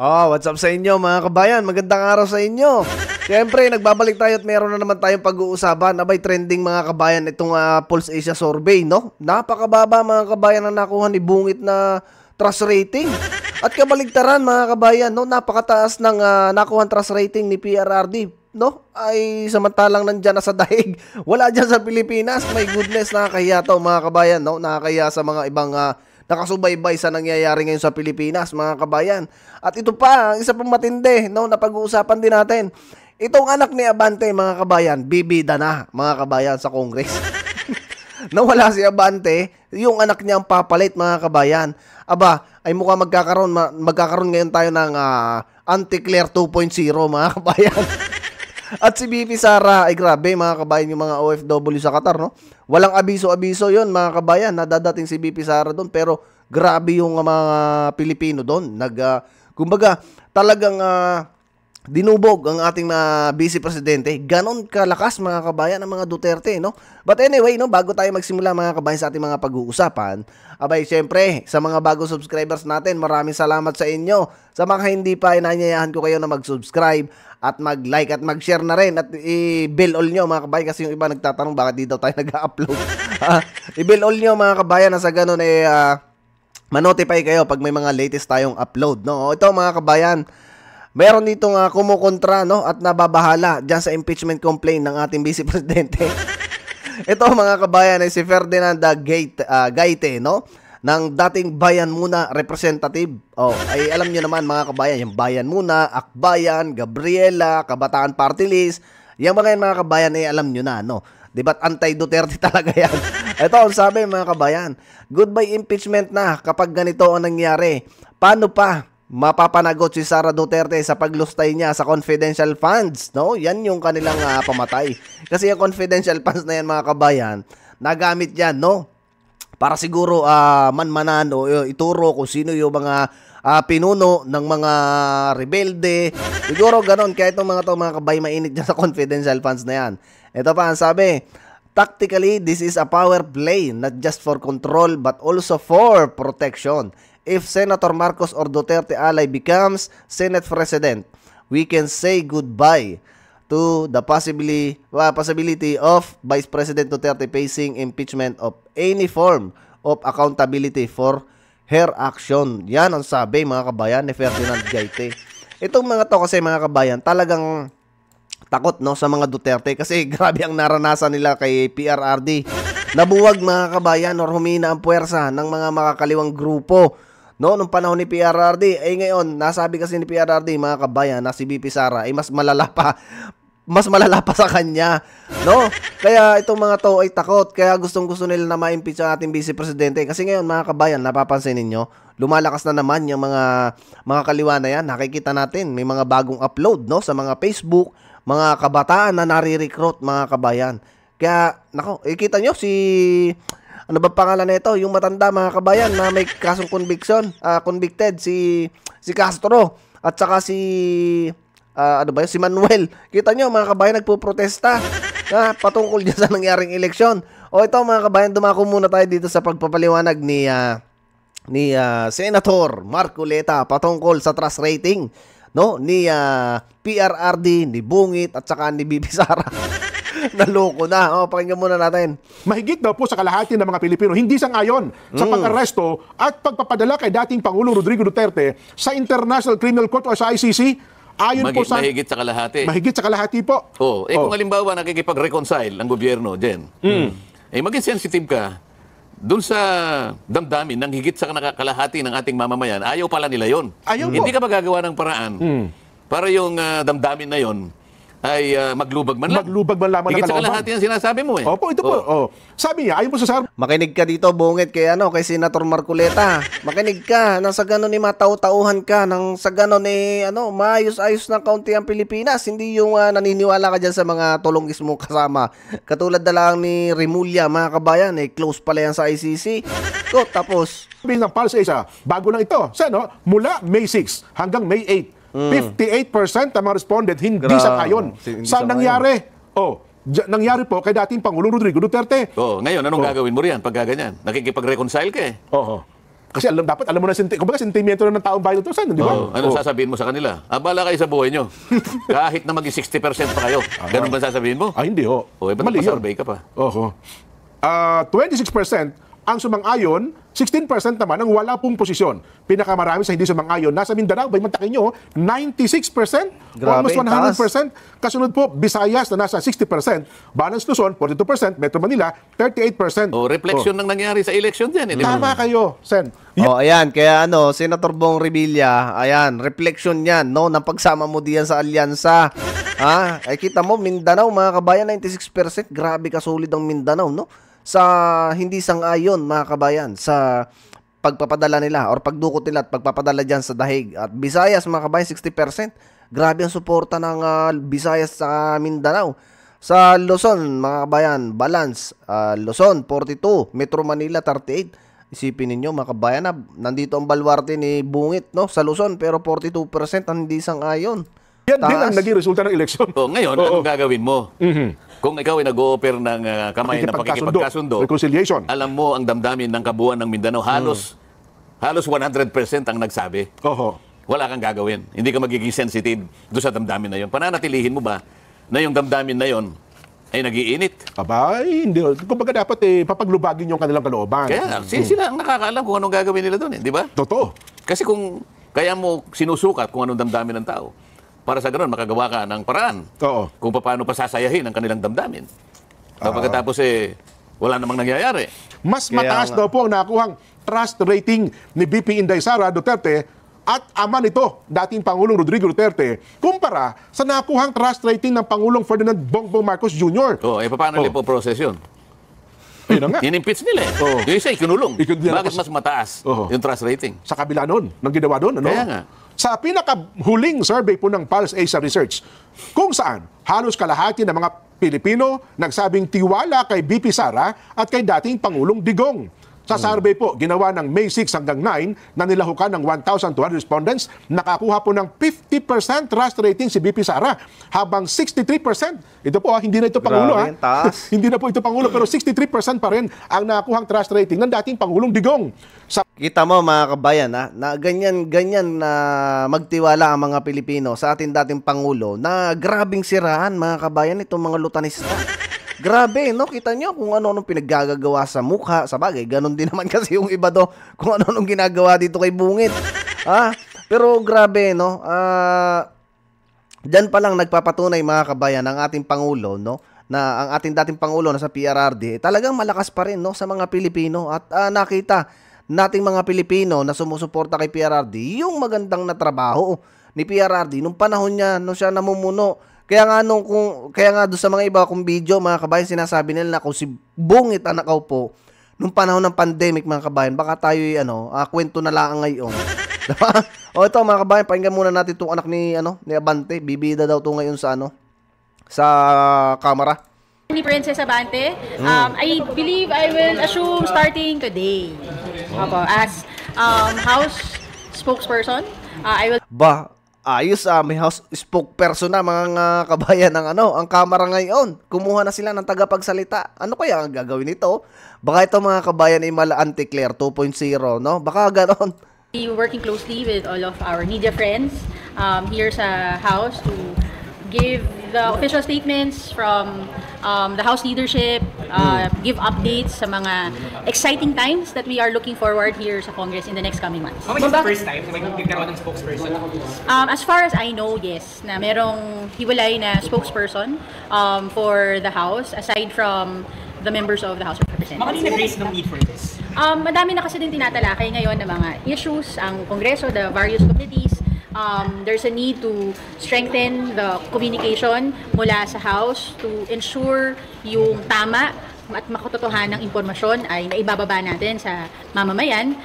Oh, what's up sa inyo mga kabayan? Magandang araw sa inyo. Siyempre, nagbabalik tayo at meron na naman tayong pag-uusapan. Abay, trending mga kabayan itong Pulse Asia Survey, no? Napakababa mga kabayan ang nakuha ni Bungit na trust rating. At kabaligtaran mga kabayan, no? Napakataas ng nakuha trust rating ni PRRD, no? Ay samantalang nandyan na sa daig. Wala dyan sa Pilipinas. My goodness, nakakahiya to mga kabayan, no? Nakakahiya sa mga ibang nakasubaybay sa nangyayari ngayon sa Pilipinas, mga kabayan. At ito pa, isa pang matindi, no, na pag-uusapan din natin. Itong anak ni Abante, mga kabayan, bibida na, mga kabayan, sa Congress. Nawala si Abante, yung anak niya ang papalit, mga kabayan. Aba, ay mukhang magkakaroon ngayon tayo ng Anti-Claire 2.0, mga kabayan. At si BP Sara, ay grabe mga kabayan, yung mga OFW sa Qatar, no? Walang abiso-abiso yon mga kabayan, nadadating si BP Sara doon, pero grabe yung mga Pilipino doon. Kumbaga, talagang dinubog ang ating Vice Presidente. Ganon kalakas mga kabayan ang mga Duterte, no? But anyway, no, bago tayo magsimula mga kabayan sa ating mga pag-uusapan, abay, syempre, sa mga bagong subscribers natin, maraming salamat sa inyo. Sa mga hindi pa, inanyayahan ko kayo na mag-subscribe at mag-like at mag-share na rin at i-bell all nyo mga kabayan, kasi yung iba nagtatanong bakit di daw tayo nag-upload. I-bell all nyo mga kabayan na sa ganun ma-notify kayo pag may mga latest tayong upload, no? Ito mga kabayan, meron ditong kumukontra, no, at nababahala dyan sa impeachment complaint ng ating Vice Presidente. Ito mga kabayan ay si Ferdinand Gaite, no, ng dating Bayan Muna representative. Oh, ay alam niyo naman mga kabayan, yung Bayan Muna, Akbayan, Gabriela, Kabataan Party List, yung mga kabayan ay alam niyo na, no. Diba't anti-Duterte talaga yan. Ito ang sabi mga kabayan, goodbye impeachment na kapag ganito ang nangyari. Paano pa mapapanagot si Sara Duterte sa paglustay niya sa confidential funds, no? Yan yung kanilang pamatay. Kasi yung confidential funds na yan mga kabayan, nagamit yan, no? Para siguro manmanan o ituro kung sino yung mga pinuno ng mga rebelde. Siguro ganon, kaya itong mga kabayan mainit dyan sa confidential funds na yan. Ito pa ang sabi, tactically, this is a power play, not just for control but also for protection. If Senator Marcos or Duterte ally becomes Senate President, we can say goodbye to the possibility of Vice President Duterte facing impeachment of any form of accountability for her action. Yan ang sabi mga kabayan ni Ferdinand Gaite. Itong mga to kasi mga kabayan talagang takot, no, sa mga Duterte kasi grabe ang naranasan nila kay PRRD. Nabuwag mga kabayan or humina ang puwersa ng mga makakaliwang grupo, no, nung panahon ni PRRD. Ngayon, nasabi kasi ni PRRD mga kabayan na si BP Sara ay mas malala pa sa kanya, no? Kaya itong mga to ay takot, kaya gustong-gusto nila na ma-impeach ang ating Vice Presidente. Kasi ngayon mga kabayan, napapansin ninyo, lumalakas na naman yung mga kaliwa na yan. Nakikita natin, may mga bagong upload, no, sa mga Facebook, mga kabataan na nare-recruit mga kabayan. Kaya, nako, kita nyo si, ano ba pangalan nito? Yung matanda mga kabayan na may kasong convicted, si Castro, at saka si Manuel. Kita nyo mga kabayan, nagpo-protesta patungkol dyan sa nangyaring eleksyon. O ito mga kabayan, dumako muna tayo dito sa pagpapaliwanag ni Senator Marcoleta patungkol sa trust rating, no, ni PRRD, ni Bungit at saka ni BP Sara. Naloko na. Pakinggan muna natin. Mahigit daw po sa kalahati ng mga Pilipino hindi sang-ayon sa pag-aresto at pagpapadala kay dating Pangulong Rodrigo Duterte sa International Criminal Court o sa ICC. Ayon po sa mahigit sa kalahati. Mahigit sa kalahati po. Kung halimbawa nakikipag-reconcile ang gobyerno, Jen, maging sensitive ka doon sa damdamin ng higit sa kalahati ng ating mamamayan, ayaw pala nila yon. Hindi ka magagawa ng paraan para yung damdamin na yon ay maglubag man lang. Maglubag man lamang ng higit sa kalahati ang sinasabi mo Opo, ito po. Sabi niya, ayon po sa Sar. Makinig ka dito, Bungit, kay Senator Marcoleta. Makinig ka, nang sa ganon matau-tauhan ka, nang sa ganon maayos-ayos ng kaunti ang Pilipinas. Hindi yung naniniwala ka dyan sa mga tulongis mo kasama. Katulad na lang ni Remulla, mga kabayan, close pala yan sa ICC. Tapos, bilang Pulse Asia, bago lang ito. Mula May 6 hanggang May 8, 58% ng mga respondent hindi sang-ayon. Saan nangyari? Nangyari po kay dating Pangulong Rodrigo Duterte. Ngayon, anong gagawin mo riyan pag ganyan? Nakikipag-reconcile ka Kasi dapat alam mo na, kumbaga sentimento na ng taong bayan ito, Sen, di ba? Ano sasabihin mo sa kanila? Abala kayo sa buhay nyo. Kahit na maging 60% pa kayo. Ganun ba sasabihin mo? Hindi ho. O, ba't Mali yun. survey ka pa? Oho. 26% ang sumang-ayon, 16% naman ang wala pong posisyon. Pinakamarami sa hindi sumang-ayon. Nasa Mindanao, baymantakin nyo, 96%, Grabe, almost 100%. Kasunod po, Visayas na nasa 60%, Balance Luzon, 42%, Metro Manila, 38%. O, reflection ng nangyari sa election dyan. Tama kayo, Sen. Ayan, kaya Senator Bong Revilla, ayan, reflection yan, no, ng pagsama mo diyan sa alyansa. Ay kita mo, Mindanao, mga kabayan, 96%, grabe kasulit ang Mindanao, no? Sa hindi sang-ayon, mga kabayan, sa pagpapadala nila or pagdukot nila at pagpapadala dyan sa dahig. At Visayas, mga kabayan, 60%. Grabe ang suporta ng Visayas sa Mindanao. Sa Luzon, mga kabayan, balance. Luzon, 42. Metro Manila, 38. Isipin ninyo, mga kabayan, na nandito ang baluarte ni Bungit, no? Sa Luzon, pero 42% ang hindi sang-ayon. Yan din ang naging resulta ng eleksyon. O, ngayon, anong gagawin mo? Kung ikaw ay nag-o-offer ng kamay ng pakikipagkasundo, reconciliation, alam mo ang damdamin ng kabuuan ng Mindanao, halos 100% ang nagsabi. Oho. Wala kang gagawin. Hindi ka magiging sensitive doon sa damdamin na yon. Pananatilihin mo ba na yung damdamin na yon ay nagiinit? Abay, hindi. Kumbaga dapat papaglubagin yung kanilang kalooban. Kaya sila ang nakakaalam kung anong gagawin nila doon, di ba? Totoo. Kasi kung kaya mo sinusukat kung anong damdamin ng tao, para sa ganoon, makagawa ka ng paraan. Oo. Kung paano pasasayahin ang kanilang damdamin. Pagkatapos wala namang nangyayari. Mas mataas daw po ang nakuhang trust rating ni VP Inday Sara Duterte at ama nito, dating Pangulong Rodrigo Duterte, kumpara sa nakuhang trust rating ng Pangulong Ferdinand Bongbong Marcos Jr. Paano nila po process yun? Ayun na nga. In-impeach nila eh. Yung isa, ikinulong. Bakit mas mataas yung trust rating? Sa kabila nun, nang ginawa nun, ano? Kaya nga. Sa pinakahuling survey po ng Pulse Asia Research, kung saan halos kalahati ng mga Pilipino nagsabing tiwala kay BP Sara at kay dating Pangulong Digong. Sa survey po, ginawa ng May 6 hanggang 9 na nilahukan ng 1,200 respondents, nakakuha po ng 50% trust rating si BP Sara, habang 63%, ito po hindi na ito Pangulo, Grabe, taas. hindi na po ito Pangulo, pero 63% pa rin ang nakuhang trust rating ng dating Pangulong Digong. Sa Kita mo, mga kabayan, na ganyan na magtiwala ang mga Pilipino sa ating dating Pangulo na grabing siraan, mga kabayan, itong mga lutanista. Grabe, no? Kita nyo kung ano-anong pinaggagawa sa mukha, sa bagay. Ganon din naman kasi yung iba do, kung ano-anong ginagawa dito kay Bungit. Pero grabe, no? Diyan pa lang nagpapatunay, mga kabayan, ang ating Pangulo, no? Na ang ating dating Pangulo na sa PRRD, talagang malakas pa rin, no? Sa mga Pilipino. At nakita nating mga Pilipino na sumusuporta kay PRRD, yung magandang na trabaho ni PRRD nung panahon niya, nung siya namumuno. Kaya nga doon sa mga iba kong video, mga kabayan, sinasabi nila na kung si Bungit ang nakaupo nung panahon ng pandemic, mga kabayan, baka tayo kwento na lang ngayon. Diba? O ito, mga kabayan, pakinggan muna natin itong anak ni Abante. Bibida daw to ngayon sa sa camera. Ni Princess Abante, I believe I will assume starting today. As House spokesperson, I will... Ayos, may House spokesperson na, mga kabayan, ng ang camera ngayon. Kumuha na sila ng tagapagsalita. Ano kaya ang gagawin nito? Baka ito, mga kabayan, ay mala anti-Claire 2.0, no? Baka ganon. Working closely with all of our media friends here sa House to give the official statements from the House leadership, give updates sa mga exciting times that we are looking forward here sa Congress in the next coming months. How much is the first time na magkakaroon ng spokesperson? As far as I know, yes, na merong hiwalay na spokesperson for the House aside from the members of the House of Representatives. Baka nag-raise ng need for this? Madami na kasi din tinatalakay ngayon ng mga issues, ang Kongreso, the various committees. There's a need to strengthen the communication mula sa House to ensure yung tama at makatotohanan ng impormasyon ay naibababa natin sa mamamayan.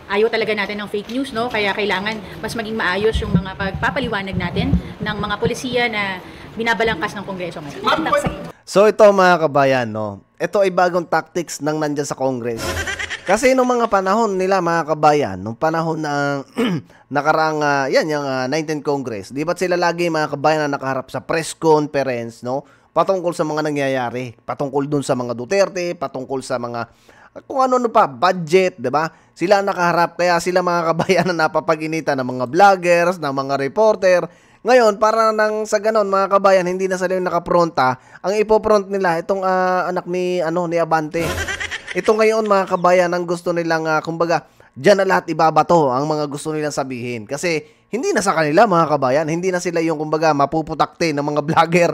Ayaw talaga natin ng fake news, no? Kaya kailangan mas maging maayos yung mga pagpapaliwanag natin ng mga polisiya na binabalangkas ng Kongreso ngayon. So ito, mga kabayan, no? Ito ay bagong tactics ng nandyan sa Congress. Kasi nung mga panahon nila, mga kabayan, nung panahon ng nakaraang, yung 19th Congress, di ba't sila lagi, mga kabayan, na nakaharap sa press conference, no? Patungkol sa mga nangyayari, patungkol dun sa mga Duterte, patungkol sa mga kung ano pa, budget, 'di ba? Sila ang nakaharap, kaya sila mga kabayan na napapag-initan ng mga vloggers, ng mga reporter. Ngayon, para nang sa ganon mga kabayan, hindi na sila yung nakapronta. Ang ipopront nila itong anak ni Abante. Ito ngayon mga kabayan ang gusto nilang kumbaga, diyan na lahat ibabato ang mga gusto nilang sabihin. Kasi hindi na sa kanila mga kabayan, hindi na sila yung kumbaga mapuputakte ng mga vlogger.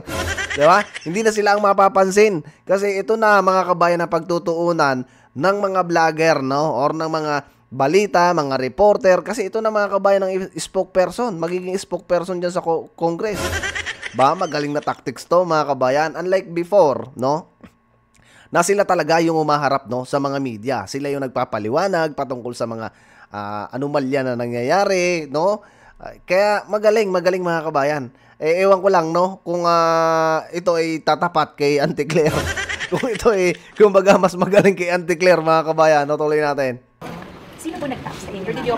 'Di ba? Hindi na sila ang mapapansin. Kasi ito na mga kabayan na pagtutuunan ng mga vlogger, no? Or ng mga balita, mga reporter. Kasi ito na mga kabayan ng spokesperson. Magiging spokesperson dyan sa Congress. Ba, magaling na tactics to mga kabayan. Unlike before, no? Na sila talaga yung umaharap, no? Sa mga media. Sila yung nagpapaliwanag patungkol sa mga anomalya na nangyayari, no? Kaya magaling mga kabayan. Ewan ko lang, no? Kung ito ay tatapat kay Auntie Claire. Kung ito ay, kumbaga, mas magaling kay Auntie Claire, mga kabayan. No, tuloy natin. Sino po nag-tap sa inyo?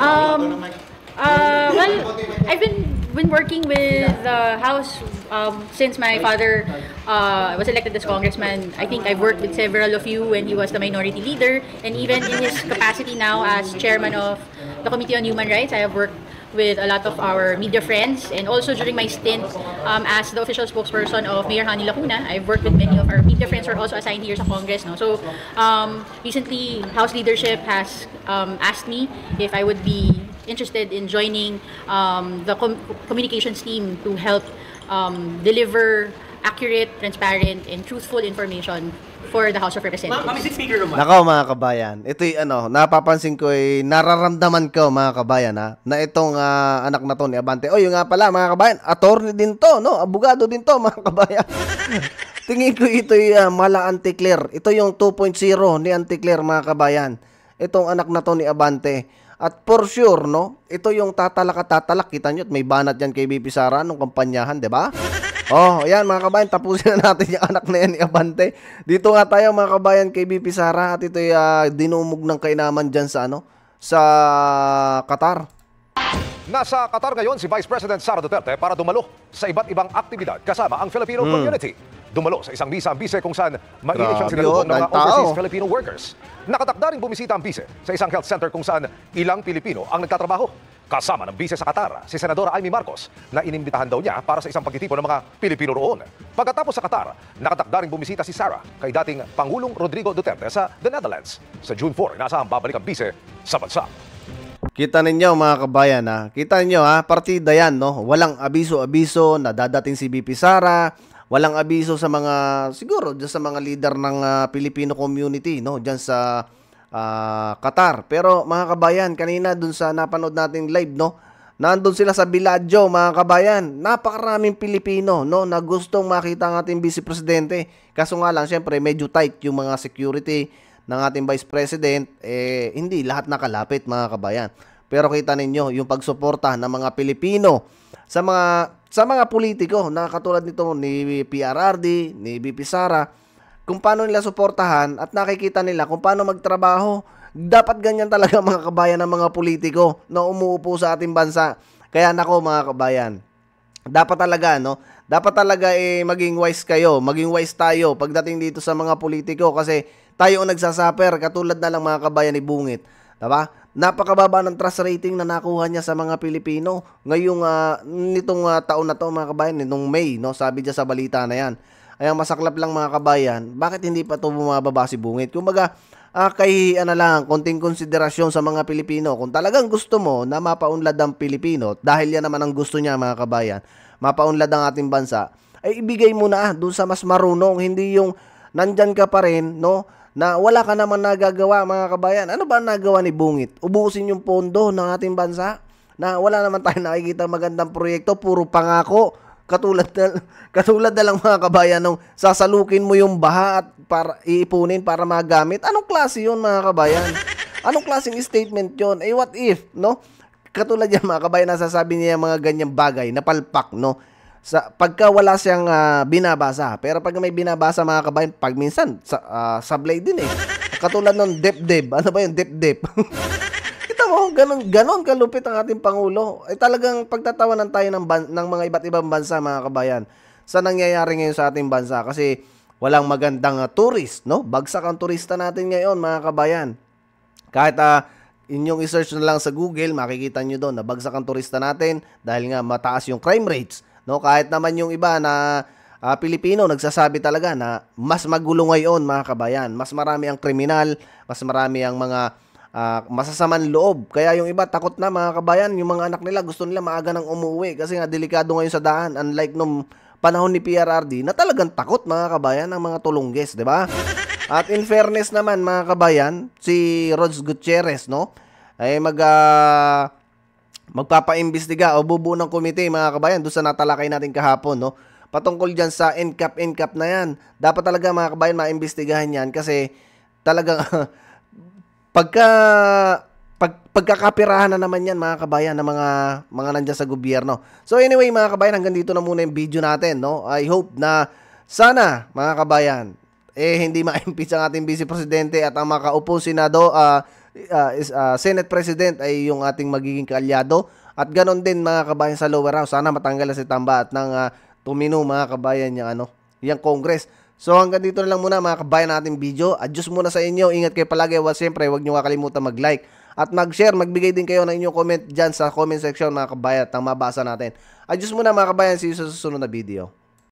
Well, I've been working with the House since my father was elected as congressman. I think I've worked with several of you when he was the minority leader, and even in his capacity now as chairman of the Committee on Human Rights, I have worked with a lot of our media friends, and also during my stint as the official spokesperson of Mayor Hani Lacuna, I've worked with many of our media friends who are also assigned here sa Congress. No? So recently, House leadership has asked me if I would be interested in joining the communications team to help deliver accurate, transparent, and truthful information for the House of Representatives. Ma'am, is it Speaker Roman? Nako mga kabayan, ito'y napapansin ko nararamdaman ko mga kabayan na itong anak na to ni Abante. O yung nga pala mga kabayan, attorney din to, no? Abogado din to mga kabayan. Tingin ko ito'y mala Auntie Claire. Ito yung 2.0 ni Auntie Claire mga kabayan. Itong anak na to ni Abante. At for sure, no? Ito yung tatalak. Kita nyo, may banat yan kay BP Sara nung kampanyahan, di ba? Oh, ayan mga kabayan, tapusin na natin yung anak na yan ni Abante. Dito nga tayo mga kabayan kay BP Sara at ito'y dinumog ng kainaman dyan sa sa Qatar. Nasa Qatar ngayon si Vice President Sara Duterte para dumalo sa iba't ibang aktibidad kasama ang Filipino community. Dumalo sa isang misa ang bise kung saan mainit siyang sinalubong ng mga overseas Filipino workers. Nakatakda ring bumisita ang bise sa isang health center kung saan ilang Pilipino ang nagtatrabaho. Kasama ng bise sa Qatar, si Senadora Amy Marcos, na inimbitahan daw niya para sa isang pagtitipon ng mga Pilipino roon. Pagkatapos sa Qatar, nakatakda ring bumisita si Sara kay dating Pangulong Rodrigo Duterte sa The Netherlands. Sa June 4, inaasahang babalik ang bise sa bansa. Kita ninyo mga kabayan Kita ninyo partida yan, no? Walang abiso-abiso na dadating si BP Sara. Walang abiso sa mga, siguro, dyan sa mga leader ng Filipino community, no? Dyan sa Qatar. Pero mga kabayan, kanina dun sa napanood nating live, no? Nandun sila sa Villaggio, mga kabayan. Napakaraming Pilipino, no? Na gustong makita ang ating Vice Presidente. Kaso nga lang, syempre, medyo tight yung mga security ng ating Vice President. Hindi lahat nakalapit, mga kabayan. Pero kita ninyo, yung pagsuporta ng mga Pilipino sa mga politiko na katulad nito ni PRRD, ni BP Sara, kung paano nila suportahan at nakikita nila kung paano magtrabaho. Dapat ganyan talaga mga kabayan ng mga politiko na umuupo sa ating bansa. Kaya nako mga kabayan, dapat talaga maging wise kayo, maging wise tayo pagdating dito sa mga politiko kasi tayo ang nagsasaper katulad na lang mga kabayan ni Bungit. Diba? Napakababa ng trust rating na nakuha niya sa mga Pilipino ngayong nitong taon na to mga kabayan, nitong May, no? Sabi niya sa balita na yan. Ay masaklap lang mga kabayan, bakit hindi pa ito bumababa si Bungit? Kumbaga, konting konsiderasyon sa mga Pilipino. Kung talagang gusto mo na mapaunlad ang Pilipino, dahil yan naman ang gusto niya mga kabayan, mapaunlad ang ating bansa, ay ibigay mo na doon sa mas marunong, hindi yung nandyan ka pa rin, no? Na wala ka naman nagagawa mga kabayan. Ano ba nagawa ni Bungit? Ubusin yung pondo ng ating bansa na wala naman tayo nakikita magandang proyekto, puro pangako. Katulad na lang mga kabayan nung sasalukin mo yung baha at para iipunin para magamit. Anong klase yun mga kabayan? Anong klaseng statement yun? What if, no? Katulad yan mga kabayan, nasasabi niya mga ganyang bagay na palpak, no? Pagka wala siyang binabasa. Pero pag may binabasa mga kabayan, pag minsan, sablay din eh. Katulad ng dep-dep. Ano ba yung dep-dep? Ganon kalupit ang ating Pangulo. Talagang pagtatawanan tayo ng mga iba't ibang bansa mga kabayan sa nangyayari ngayon sa ating bansa kasi walang magandang tourist, no? Bagsak ang turista natin ngayon, mga kabayan. Kahit inyong i-search na lang sa Google, makikita nyo doon na bagsak ang turista natin dahil nga mataas yung crime rates, no? Kahit naman yung iba na Pilipino nagsasabi talaga na mas magulo ngayon, mga kabayan. Mas marami ang kriminal, mas marami ang mga masasamang loob. Kaya yung iba takot na, mga kabayan. Yung mga anak nila gusto nila maaga nang umuwi kasi nga delikado ngayon sa daan, unlike nung panahon ni PRRD na talagang takot, mga kabayan, ng mga tulungges, di ba? At in fairness naman, mga kabayan, si Rods Gutierrez, no, ay magpapaimbestiga o bubuo ng komite, mga kabayan, doon sa natalakay natin kahapon, no, patungkol dyan sa NCAP na yan. Dapat talaga, mga kabayan, maimbestigahan yan kasi talagang pagkakapirahan na naman yan, mga kabayan, ng mga nandyan sa gobyerno. So anyway, mga kabayan, hanggang dito na muna yung video natin, no. I hope na sana, mga kabayan, hindi ma-impeach ang ating Vice Presidente at ang makaupo Senado, Senate President ay yung ating magiging kaalyado. At ganon din, mga kabayan, sa lower house. Sana matanggal na si Tamba at nang tumino, mga kabayan, yung Congress. So hanggang dito na lang muna, mga kabayan, nating video. Adios muna sa inyo. Ingat kayo palagi. Siyempre, huwag nyo kakalimutan mag-like at mag-share. Magbigay din kayo ng inyong comment dyan sa comment section, mga kabayan, at mabasa natin. Adios muna, mga kabayan. See you sa susunod na video.